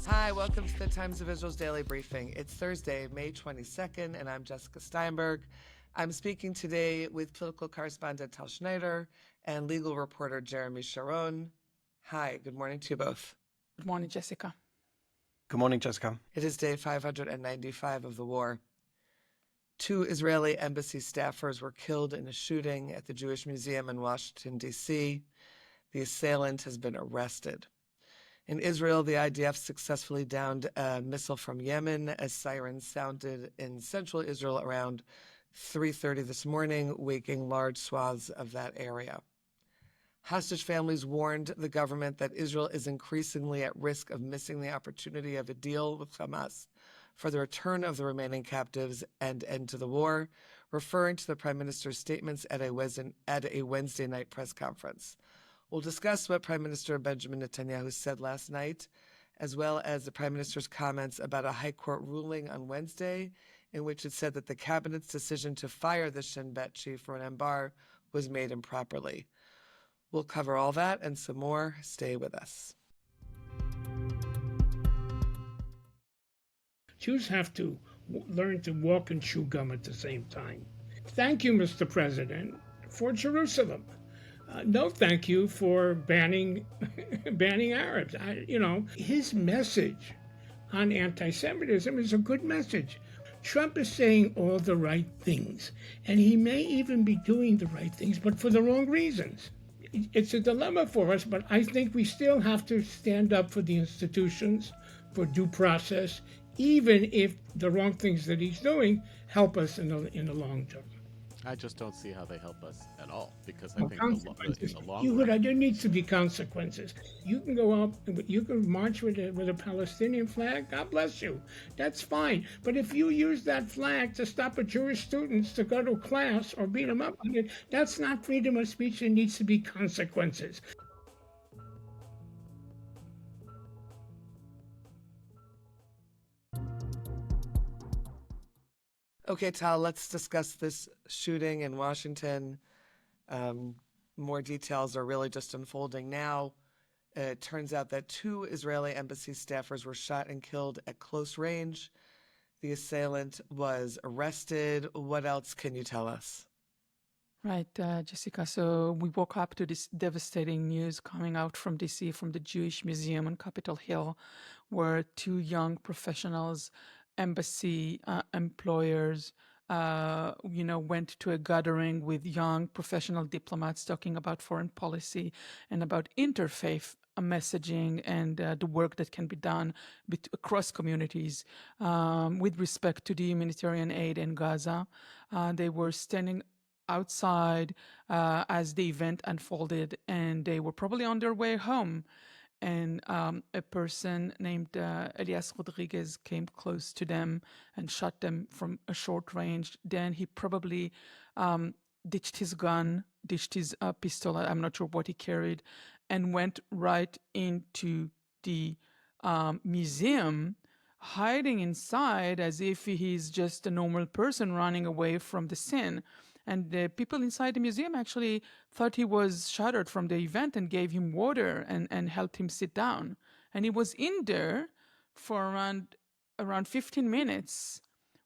Hi, welcome to the Times of Israel's Daily Briefing. It's Thursday, May 22nd, and I'm Jessica Steinberg. I'm speaking today with political correspondent Tal Schneider and legal reporter Jeremy Sharon. Hi, good morning to you both. Good morning, Jessica. Good morning, Jessica. It is day 595 of the war. 2 Israeli embassy staffers were killed in a shooting at the Jewish Museum in Washington, D.C. The assailant has been arrested. In Israel, the IDF successfully downed a missile from Yemen as sirens sounded in central Israel around 3:30 this morning, waking large swaths of that area. Hostage families warned the government that Israel is increasingly at risk of missing the opportunity of a deal with Hamas for the return of the remaining captives and end to the war, referring to the Prime Minister's statements at a Wednesday night press conference. We'll discuss what Prime Minister Benjamin Netanyahu said last night, as well as the Prime Minister's comments about a High Court ruling on Wednesday in which it said that the Cabinet's decision to fire the Shin Bet chief Ronen Bar was made improperly. We'll cover all that and some more. Stay with us. Jews have to learn to walk and chew gum at the same time. Thank you, Mr. President, for Jerusalem. No, thank you for banning Arabs. His message on anti-Semitism is a good message. Trump is saying all the right things, and he may even be doing the right things, but for the wrong reasons. It's a dilemma for us, but I think we still have to stand up for the institutions, for due process, even if the wrong things that he's doing help us in the long term. I just don't see how they help us at all, because I think in the long run, there needs to be consequences. You can go up, you can march with a Palestinian flag. God bless you. That's fine. But if you use that flag to stop a Jewish students to go to class or beat them up, that's not freedom of speech. There needs to be consequences. Okay, Tal, let's discuss this shooting in Washington. More details are really just unfolding now. It turns out that 2 Israeli embassy staffers were shot and killed at close range. The assailant was arrested. What else can you tell us? Right, Jessica. So we woke up to this devastating news coming out from DC, from the Jewish Museum on Capitol Hill, where 2 young professionals, embassy employers, went to a gathering with young professional diplomats talking about foreign policy and about interfaith messaging and the work that can be done across communities with respect to the humanitarian aid in Gaza. They were standing outside as the event unfolded, and they were probably on their way home. And a person named Elias Rodriguez came close to them and shot them from a short range. Then he probably ditched his gun, ditched his pistol, I'm not sure what he carried, and went right into the museum, hiding inside as if he's just a normal person running away from the scene. And the people inside the museum actually thought he was shattered from the event and gave him water and helped him sit down. And he was in there for around 15 minutes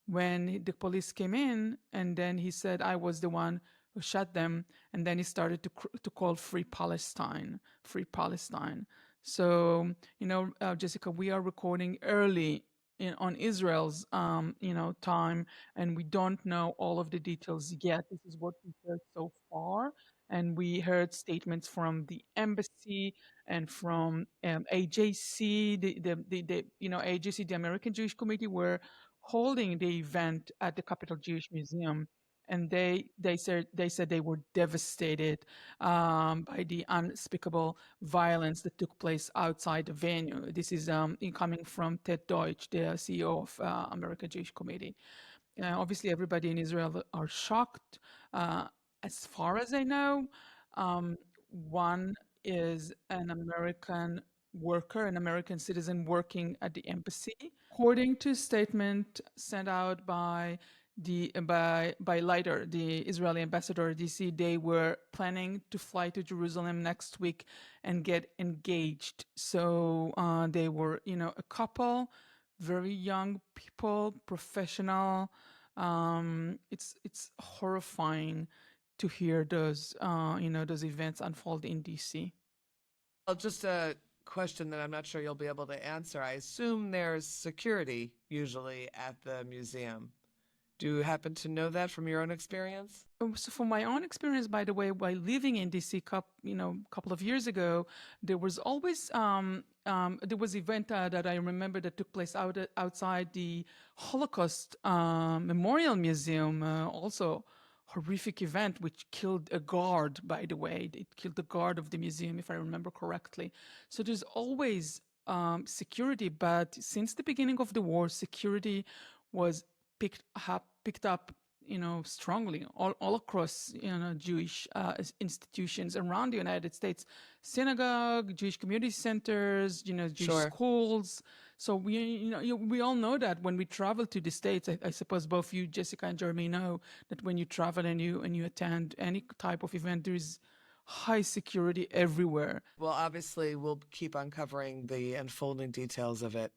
when the police came in, and then he said, I was the one who shot them. And then he started to call Free Palestine, Free Palestine. So, Jessica, we are recording early on Israel's, time, and we don't know all of the details yet. This is what we heard so far, and we heard statements from the embassy and from AJC, AJC, the American Jewish Committee, were holding the event at the Capitol Jewish Museum. And they said they were devastated by the unspeakable violence that took place outside the venue. This is coming from Ted Deutsch, the CEO of American Jewish Committee. Obviously, everybody in Israel are shocked. As far as I know, one is an American worker, an American citizen working at the embassy. According to a statement sent out by by Leiter, the Israeli ambassador at DC, they were planning to fly to Jerusalem next week and get engaged. So they were, a couple, very young people, professional. It's horrifying to hear those those events unfold in DC. Well, just a question that I'm not sure you'll be able to answer. I assume there's security usually at the museum. Do you happen to know that from your own experience? So from my own experience, by the way, while living in DC, couple of years ago, there was always there was event that I remember that took place outside the Holocaust Memorial Museum. Also, horrific event which killed a guard. By the way, it killed the guard of the museum, if I remember correctly. So there's always security, but since the beginning of the war, security was picked up strongly all across Jewish institutions around the United States, synagogue, Jewish community centers, Jewish Sure. schools. So we all know that when we travel to the States, I suppose both you, Jessica, and Jeremy know that when you travel and you attend any type of event, there is high security everywhere. Well, obviously, we'll keep uncovering the unfolding details of it.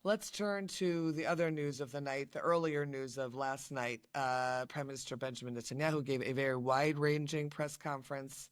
Let's turn to the other news of the night, the earlier news of last night. Prime Minister Benjamin Netanyahu gave a very wide-ranging press conference.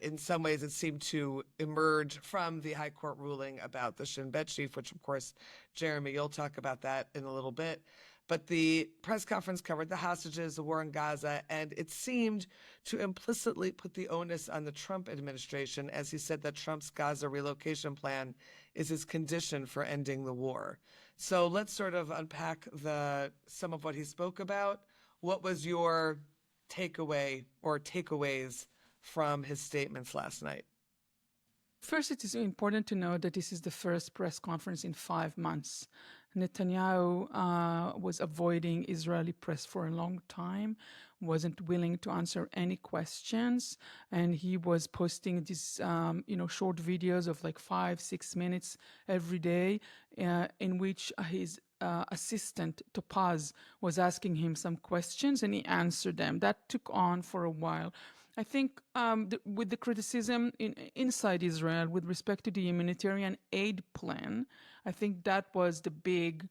In some ways, it seemed to emerge from the High Court ruling about the Shin Bet chief, which, of course, Jeremy, you'll talk about that in a little bit. But the press conference covered the hostages, the war in Gaza, and it seemed to implicitly put the onus on the Trump administration, as he said that Trump's Gaza relocation plan is his condition for ending the war. So let's sort of unpack some of what he spoke about. What was your takeaway or takeaways from his statements last night? First, it is important to note that this is the first press conference in 5 months. Netanyahu was avoiding Israeli press for a long time, wasn't willing to answer any questions, and he was posting these, short videos of like 5-6 minutes every day, in which his assistant Topaz was asking him some questions, and he answered them. That took on for a while. I think with the criticism inside Israel with respect to the humanitarian aid plan, I think that was the big,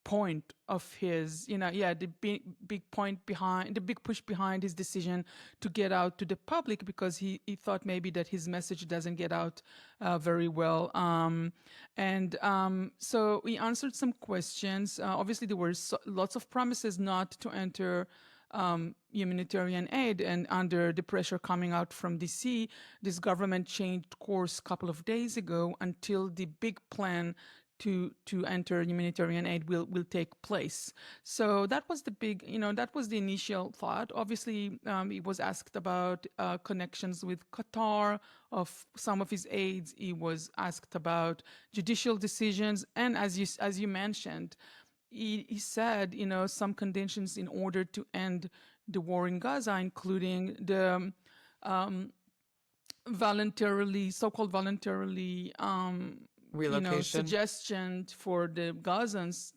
point of his, the big point behind, the big push behind his decision to get out to the public, because he thought maybe that his message doesn't get out very well. So he answered some questions. Obviously, there were lots of promises not to enter humanitarian aid, and under the pressure coming out from DC, this government changed course a couple of days ago until the big plan to enter humanitarian aid will take place. So that was the big, that was the initial thought. Obviously, he was asked about connections with Qatar of some of his aides. He was asked about judicial decisions, and as you mentioned, he said, some conditions in order to end the war in Gaza, including the so-called voluntarily, Relocation. suggestion for the Gazans,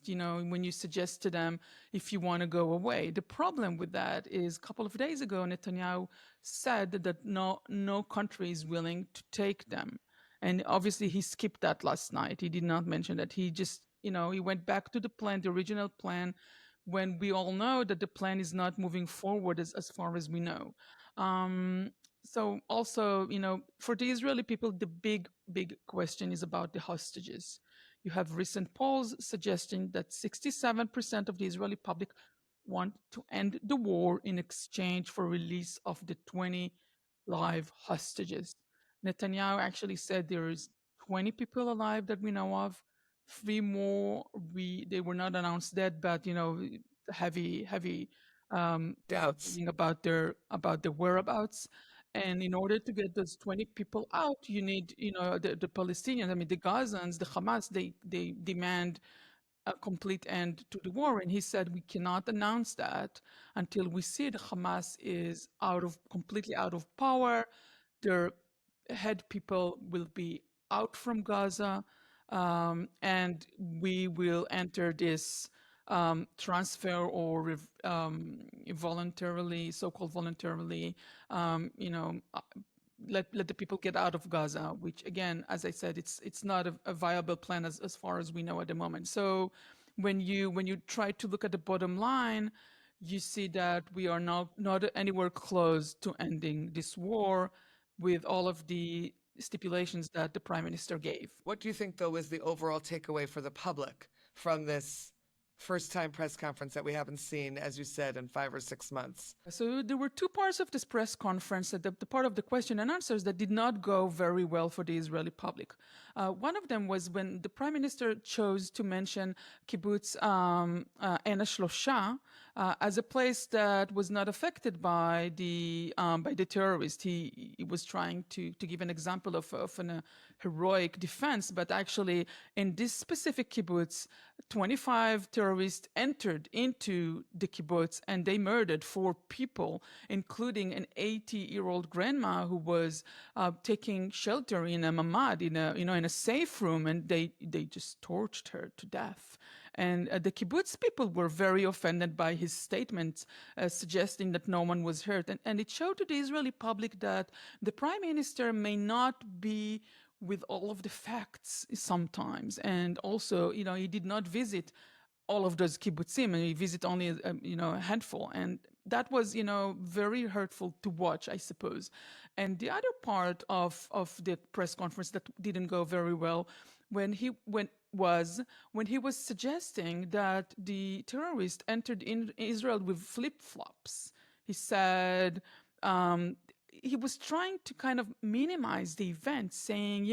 when you suggest to them if you want to go away. The problem with that is a couple of days ago, Netanyahu said that no country is willing to take them. And obviously he skipped that last night. He did not mention that. He just, he went back to the plan, the original plan, when we all know that the plan is not moving forward as far as we know. So also, for the Israeli people, the big question is about the hostages. You have recent polls suggesting that 67% of the Israeli public want to end the war in exchange for release of the 20 live hostages. Netanyahu actually said there is 20 people alive that we know of. 3 more, they were not announced dead, but heavy Doubts. about their whereabouts. And in order to get those 20 people out, you need, the Palestinians, the Gazans, the Hamas, they demand a complete end to the war. And he said, we cannot announce that until we see the Hamas is completely out of power. Their head people will be out from Gaza, and we will enter this transfer or voluntarily, so-called voluntarily, let the people get out of Gaza, which again, as I said, it's not a viable plan as far as we know at the moment. So when you try to look at the bottom line, you see that we are not anywhere close to ending this war with all of the stipulations that the prime minister gave. What do you think, though, is the overall takeaway for the public from this first-time press conference that we haven't seen, as you said, in 5 or 6 months? So there were two parts of this press conference, that the part of the question and answers that did not go very well for the Israeli public. One of them was when the prime minister chose to mention kibbutz Ena Shlosha as a place that was not affected by the terrorists. He was trying to give an example of an heroic defense, but actually in this specific kibbutz, 25 terrorists entered into the kibbutz and they murdered 4 people, including an 80-year-old grandma who was taking shelter in a mamad, in a safe room, and they just tortured her to death. And the kibbutz people were very offended by his statements, suggesting that no one was hurt. And it showed to the Israeli public that the prime minister may not be with all of the facts sometimes. And also, he did not visit all of those kibbutzim, and he visited only, a handful. And that was, very hurtful to watch, I suppose. And the other part of the press conference that didn't go very well, when he was suggesting that the terrorists entered in Israel with flip-flops. He said, he was trying to kind of minimize the event, saying,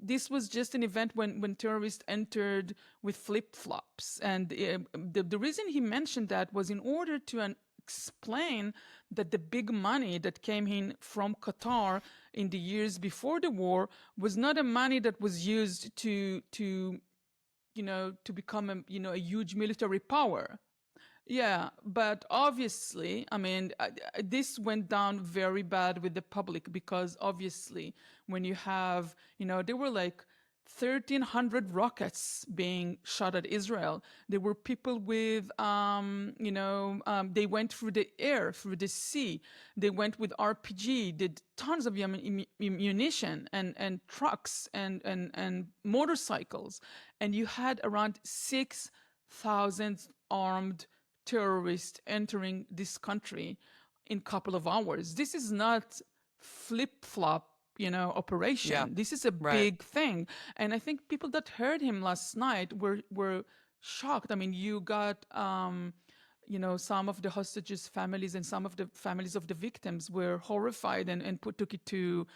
this was just an event when terrorists entered with flip-flops. And the reason he mentioned that was in order to explain that the big money that came in from Qatar in the years before the war was not a money that was used to become a huge military power. Yeah, but obviously, this went down very bad with the public, because obviously when you have, there were like 1,300 rockets being shot at Israel. There were people with, they went through the air, through the sea. They went with RPG, did tons of ammunition and trucks and motorcycles. And you had around 6,000 armed terrorists entering this country in a couple of hours. This is not flip-flop, operation. Yeah. This is a big thing. And I think people that heard him last night were shocked. You got, some of the hostages' families and some of the families of the victims were horrified and took it to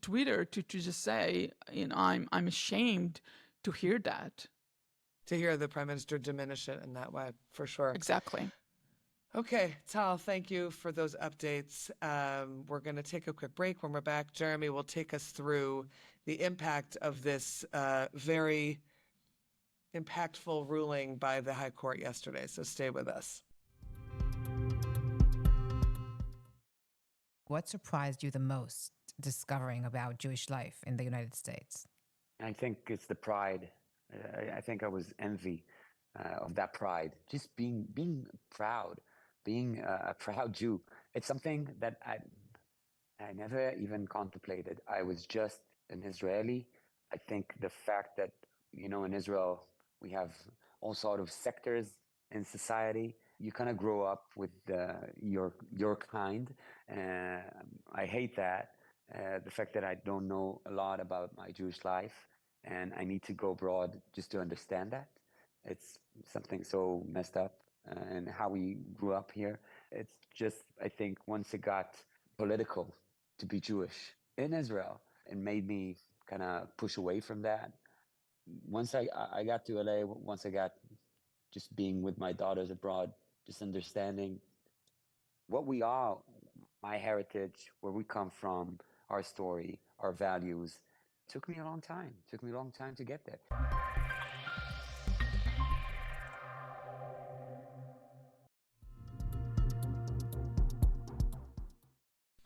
Twitter to just say, I'm ashamed to hear that. To hear the prime minister diminish it in that way, for sure. Exactly. Okay, Tal, thank you for those updates. We're going to take a quick break. When we're back, Jeremy will take us through the impact of this very impactful ruling by the High Court yesterday. So stay with us. What surprised you the most discovering about Jewish life in the United States? I think it's the pride. I think I was envy of that pride. Just being proud, being a proud Jew. It's something that I never even contemplated. I was just an Israeli. I think the fact that, in Israel, we have all sort of sectors in society. You kind of grow up with your kind. I hate that. The fact that I don't know a lot about my Jewish life, and I need to go abroad just to understand that. It's something so messed up, and how we grew up here. It's just, I think, once it got political to be Jewish in Israel, it made me kind of push away from that. Once I got to LA, once I got just being with my daughters abroad, just understanding what we are, my heritage, where we come from, our story, our values. It took me a long time. It took me a long time to get there.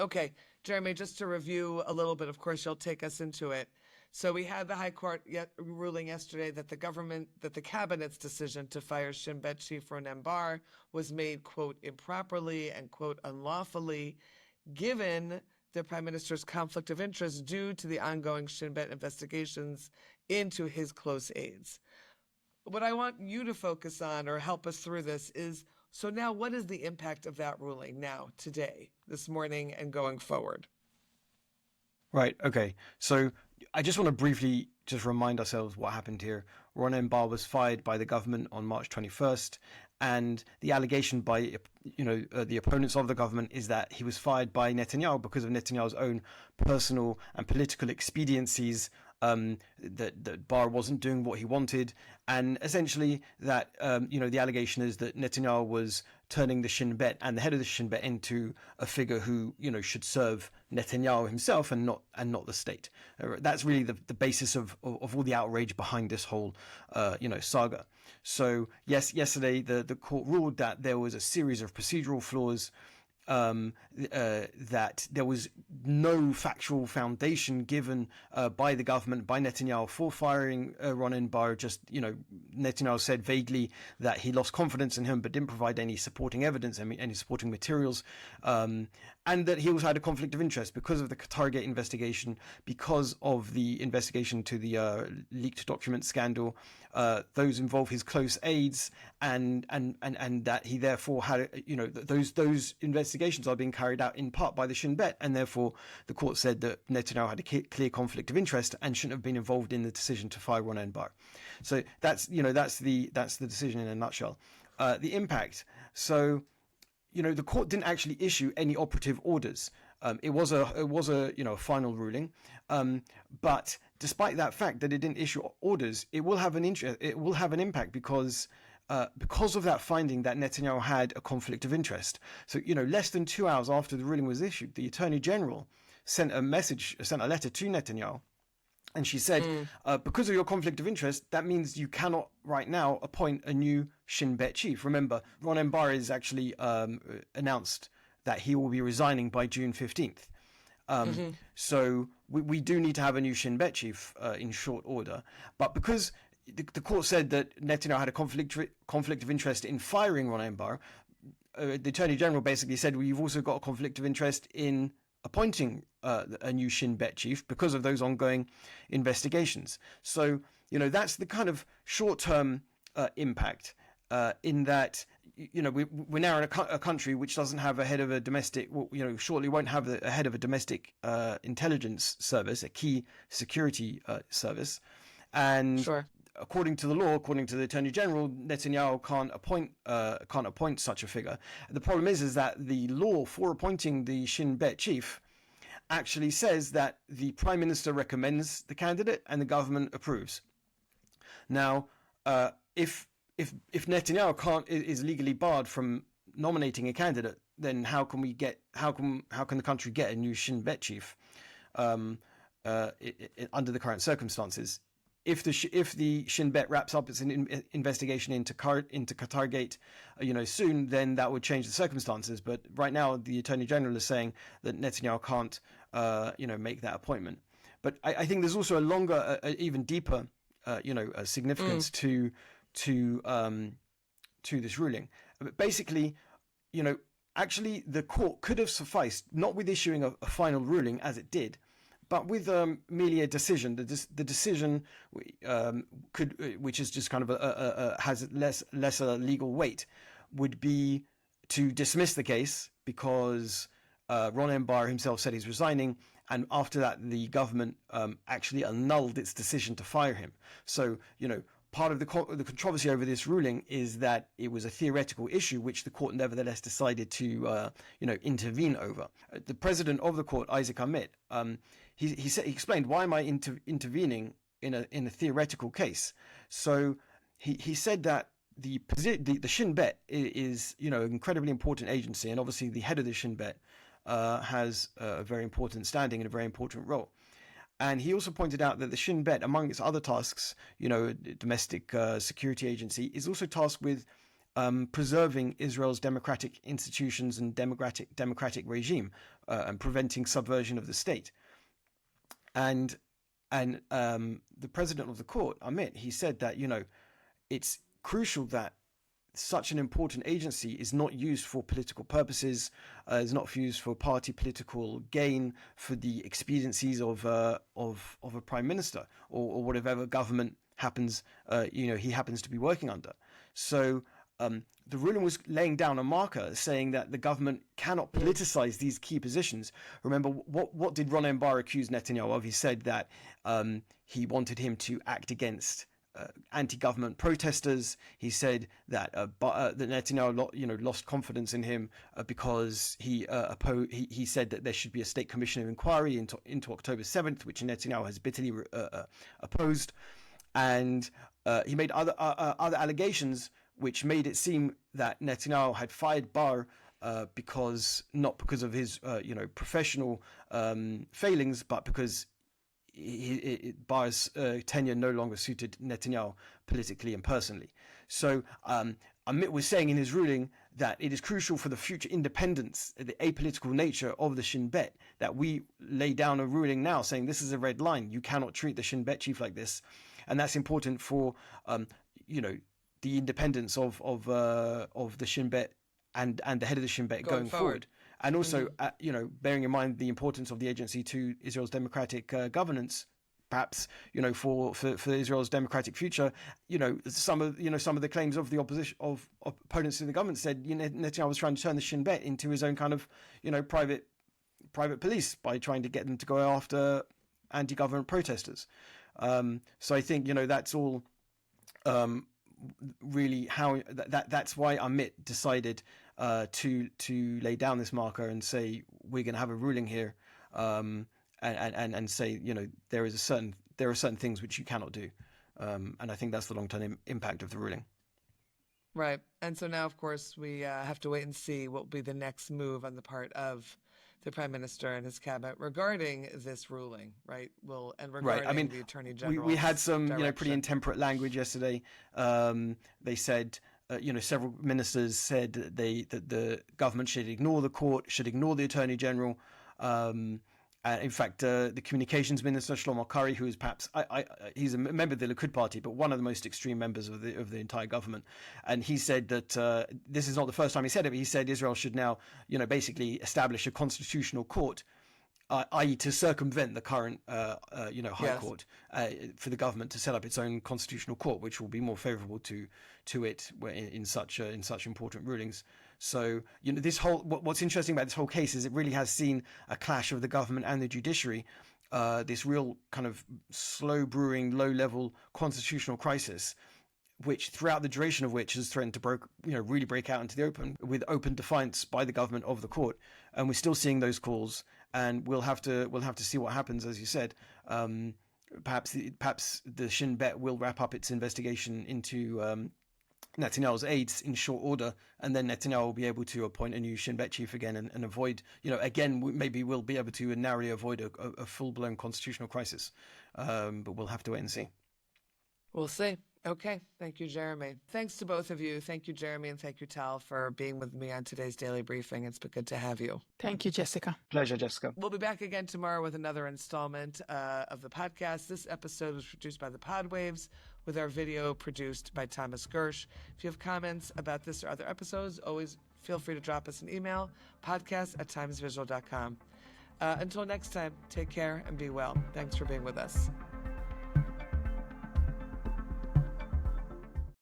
Okay, Jeremy, just to review a little bit, of course, you'll take us into it. So we had the High Court ruling yesterday that the cabinet's decision to fire Shin Bet chief Ronen Bar was made, quote, improperly and, quote, unlawfully, given the prime minister's conflict of interest due to the ongoing Shin Bet investigations into his close aides. What I want you to focus on or help us through this is, so now what is the impact of that ruling now, today, this morning, and going forward? Right. Okay. So I just want to briefly just remind ourselves what happened here. Ronen Bar was fired by the government on March 21st, and the allegation by the opponents of the government is that he was fired by Netanyahu because of Netanyahu's own personal and political expediencies. That Bar wasn't doing what he wanted, and essentially that the allegation is that Netanyahu was turning the Shin Bet and the head of the Shin Bet into a figure who should serve Netanyahu himself and not the state. That's really the basis of all the outrage behind this whole saga. So yes, yesterday the court ruled that there was a series of procedural flaws. That there was no factual foundation given by the government, by Netanyahu, for firing Ronen Bar. Just, Netanyahu said vaguely that he lost confidence in him, but didn't provide any supporting evidence, any supporting materials, and that he also had a conflict of interest because of the Qatargate investigation, because of the investigation to the leaked document scandal. Those involve his close aides, and that he therefore had, those investigations are being carried out in part by the Shin Bet, and therefore the court said that Netanyahu had a clear conflict of interest and shouldn't have been involved in the decision to fire Ronen Bar. So that's the decision in a nutshell. The impact. So, the court didn't actually issue any operative orders. It was a final ruling, but despite that fact that it didn't issue orders, it will have an impact because of that finding that Netanyahu had a conflict of interest. So, less than 2 hours after the ruling was issued, the Attorney General sent a letter to Netanyahu, and she said, because of your conflict of interest, that means you cannot right now appoint a new Shin Bet chief. Remember, Ronen Bar is actually announced that he will be resigning by June 15th. So we do need to have a new Shin Bet chief in short order. But because the court said that Netanyahu had a conflict of interest in firing Ronen Bar, the Attorney General basically said, well, you've also got a conflict of interest in appointing a new Shin Bet chief because of those ongoing investigations. So, that's the kind of short-term impact in that, we're now in a country which doesn't have a head of a domestic, shortly won't have a head of a domestic intelligence service, a key security service. And Sure. According to the law, according to the Attorney General, Netanyahu can't appoint such a figure. The problem is that the law for appointing the Shin Bet chief actually says that the Prime Minister recommends the candidate and the government approves. Now, if Netanyahu is legally barred from nominating a candidate, then how can the country get a new Shin Bet chief under the current circumstances? If the Shin Bet wraps up its investigation into Qatargate, soon, then that would change the circumstances. But right now, the Attorney General is saying that Netanyahu can't, make that appointment. But I think there's also a longer, even deeper, significance to this ruling. But basically, actually, the court could have sufficed, not with issuing a final ruling as it did, but with merely a decision. The decision which is just kind of has lesser legal weight, would be to dismiss the case because Ronen Bar himself said he's resigning, and after that the government actually annulled its decision to fire him. So part of the controversy over this ruling is that it was a theoretical issue which the court nevertheless decided to intervene over. The president of the court, Isaac Amit, he explained, why am I intervening in a theoretical case? So he said that the Shin Bet is an incredibly important agency, and obviously the head of the Shin Bet has a very important standing and a very important role. And he also pointed out that the Shin Bet, among its other tasks, domestic security agency, is also tasked with preserving Israel's democratic institutions and democratic regime and preventing subversion of the state. And And the president of the court, Amit, he said that, it's crucial that such an important agency is not used for political purposes, is not used for party political gain, for the expediencies of a prime minister or whatever government happens, he happens to be working under. So the ruling was laying down a marker saying that the government cannot politicize these key positions. Remember, what did Ronen Bar accuse Netanyahu of? He said that he wanted him to act against anti-government protesters. He said that that Netanyahu, lost confidence in him because he said that there should be a state commission of inquiry into October 7th, which Netanyahu has bitterly opposed, and he made other allegations which made it seem that Netanyahu had fired Bar not because of his professional failings, but because Bar's tenure no longer suited Netanyahu politically and personally. So Amit was saying in his ruling that it is crucial for the future independence, the apolitical nature of the Shin Bet, that we lay down a ruling now saying this is a red line. You cannot treat the Shin Bet chief like this, and that's important for the independence of the Shin Bet and the head of the Shin Bet going forward. And also, bearing in mind the importance of the agency to Israel's democratic governance, perhaps, for Israel's democratic future, some of the claims of the opposition of opponents to the government said Netanyahu was trying to turn the Shin Bet into his own kind of, private police by trying to get them to go after anti-government protesters. So I think that's all really how that's why Amit decided to lay down this marker and say we're going to have a ruling here, and say there are certain things which you cannot do, and I think that's the long-term impact of the ruling. Right, and so now, of course, we have to wait and see what will be the next move on the part of the Prime Minister and his cabinet regarding this ruling, right? Regarding the Attorney General. We had some pretty intemperate language yesterday. They said. Several ministers said that the government should ignore the court, should ignore the Attorney General. In fact, the communications minister Shlomo Kari, who is perhaps he's a member of the Likud party, but one of the most extreme members of the entire government, and he said that this is not the first time he said it. But he said Israel should now, basically establish a constitutional court, i.e., to circumvent the current, high court, for the government to set up its own constitutional court, which will be more favourable to it in such important rulings. So, what's interesting about this whole case is it really has seen a clash of the government and the judiciary, this real kind of slow brewing, low level constitutional crisis, which throughout the duration of which has threatened to really break out into the open with open defiance by the government of the court. And we're still seeing those calls, and we'll have to see what happens, as you said. Perhaps the Shin Bet will wrap up its investigation into Netanyahu's aides in short order, and then Netanyahu will be able to appoint a new Shin Bet chief again and avoid, again, maybe we'll be able to narrowly avoid a full-blown constitutional crisis. But we'll have to wait and see. We'll see. Okay. Thank you, Jeremy. Thanks to both of you. Thank you, Jeremy, and thank you, Tal, for being with me on today's Daily Briefing. It's been good to have you. Thank you, Jessica. Pleasure, Jessica. We'll be back again tomorrow with another installment of the podcast. This episode was produced by the Podwaves, with our video produced by Thomas Gersh. If you have comments about this or other episodes, always feel free to drop us an email, podcast@timesvisual.com. Until next time, take care and be well. Thanks for being with us.